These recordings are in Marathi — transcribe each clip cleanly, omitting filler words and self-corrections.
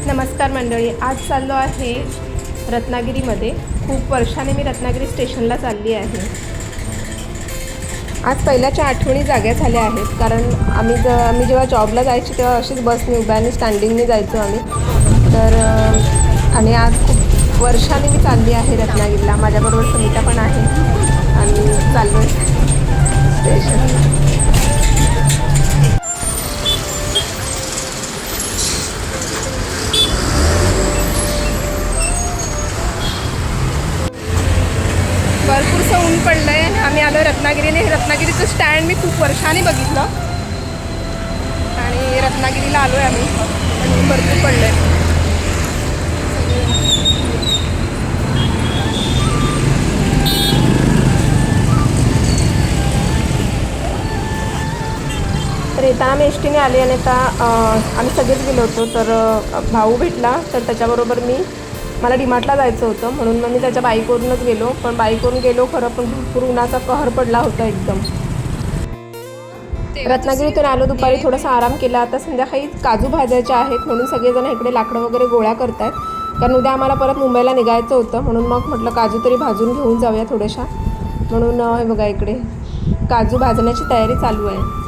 नमस्कार मंडळी, आज चाललो आहे रत्नागिरीमध्ये। खूप वर्षाने मी रत्नागिरी स्टेशनला चालली आहे। आज पहिल्याच्या आठवणी जाग्या झाल्या आहेत, कारण आम्ही जेव्हा जॉबला जायची तेव्हा अशीच बसने उभ्याने स्टँडिंगने जायचो आम्ही। तर आणि आज खूप वर्षाने मी चालली आहे रत्नागिरीला। माझ्याबरोबर समिता पण आहे आणि चाललो स्टेशन। भरपूरसं ऊन पडलं आहे आणि आम्ही आलो रत्नागिरीने। रत्नागिरीचं स्टँड मी खूप वर्षाने बघितलं आणि रत्नागिरीला आलो आहे आम्ही, आणि ऊन भरपूर पडलं आहे। तर येताना मी एसटीने आले आणि आता आम्ही सगळेच गेलो होतो। तर भाऊ भेटला, तर त्याच्याबरोबर मला डीमार्टला जायचं होतं, म्हणून मग मी त्याच्या बाईकवरूनच गेलो। पण बाईकवरून गेलो खरं, पण भरपूर उन्हाचा कहर पडला होता एकदम। रत्नागिरीतून आलो, दुपारी थोडासा आराम केला। आता संध्याकाळी काजू भाजायचे आहेत, म्हणून सगळेजण इकडे लाकडं वगैरे गोळा करत आहेत, कारण उद्या आम्हाला परत मुंबईला निघायचं होतं। म्हणून मग म्हटलं काजू तरी भाजून घेऊन जाऊया थोड्याशा, म्हणून हे बघा इकडे काजू भाजण्याची तयारी चालू आहे।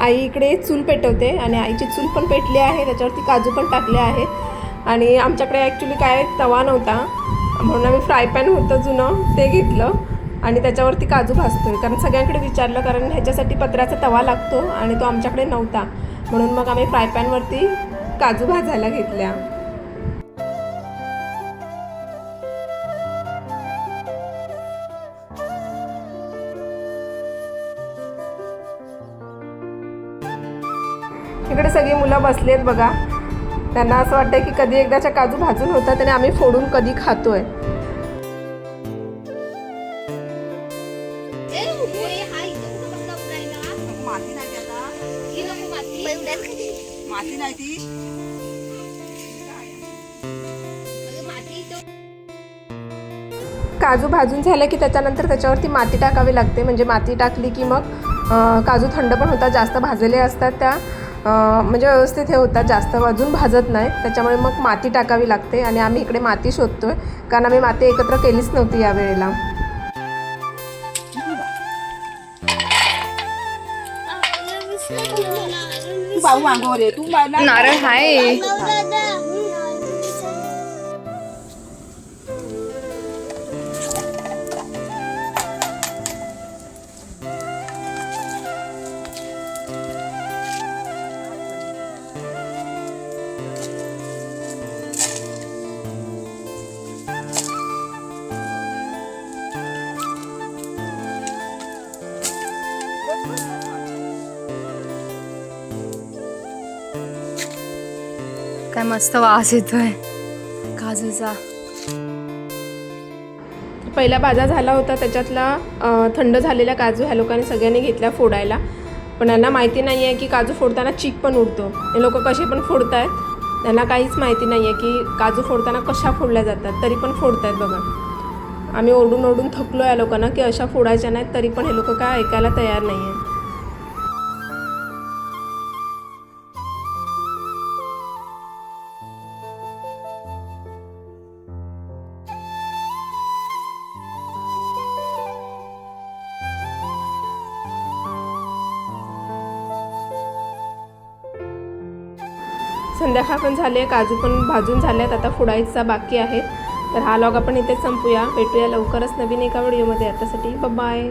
आई इकडे चूल पेटवते आणि आईची चूल पण पेटली आहे, त्याच्यावरती काजू पण टाकले आहेत। आणि आमच्याकडे ॲक्च्युली काय तवा नव्हता, म्हणून आम्ही फ्राय पॅन होतं जुनं ते घेतलं आणि त्याच्यावरती काजू भाजतोय। कारण सगळ्यांकडे विचारलं, कारण ह्याच्यासाठी पत्र्याचा तवा लागतो आणि तो आमच्याकडे नव्हता, म्हणून मग आम्ही फ्राय पॅनवरती काजू भाजायला घेतल्या। इकडे सगळी मुलं बसली आहेत बघा, त्यांना असं वाटतंय की कधी एकदाच्या काजू भाजून होतात आणि आम्ही फोडून कधी खातोय। काजू भाजून झालं की त्याच्यानंतर त्याच्यावरती माती टाकावी लागते, म्हणजे माती टाकली की मग काजू थंड पण होतात, जास्त भाजलेले असतात त्या म्हणजे व्यवस्थित हे होतात, जास्त अजून भाजत नाहीत, त्याच्यामुळे मग माती टाकावी लागते। आणि आम्ही इकडे माती शोधतोय, कारण आम्ही माती एकत्र केलीच नव्हती यावेळेला। नारळ हाय काय मस्त वास येतोय काजूचा। पहिला भाजा झाला होता, त्याच्यातला थंड झालेला काजू ह्या लोकांनी सगळ्यांनी घेतला फोडायला, पण यांना माहिती नाही आहे की काजू फोडताना चीक पण उडतो। हे लोक कसे पण फोडत आहेत, त्यांना काहीच माहिती नाही आहे की काजू फोडताना कशा फोडल्या जातात, तरी पण फोडत आहेत बघा। आम्ही ओरडून ओरडून थकलो या लोकांना की अशा फोडायच्या नाहीत, तरी पण हे लोक काय ऐकायला तयार नाही आहे। संध्याकाळ पण झाली आहे, काजू पण भाजून झाले आहेत, आता फोडायचा बाकी आहे। तर हा व्लॉग आपण इथेच संपूया, भेटूया लवकरच नवीन एका व्हिडिओमध्ये। आतासाठी बाय बाय।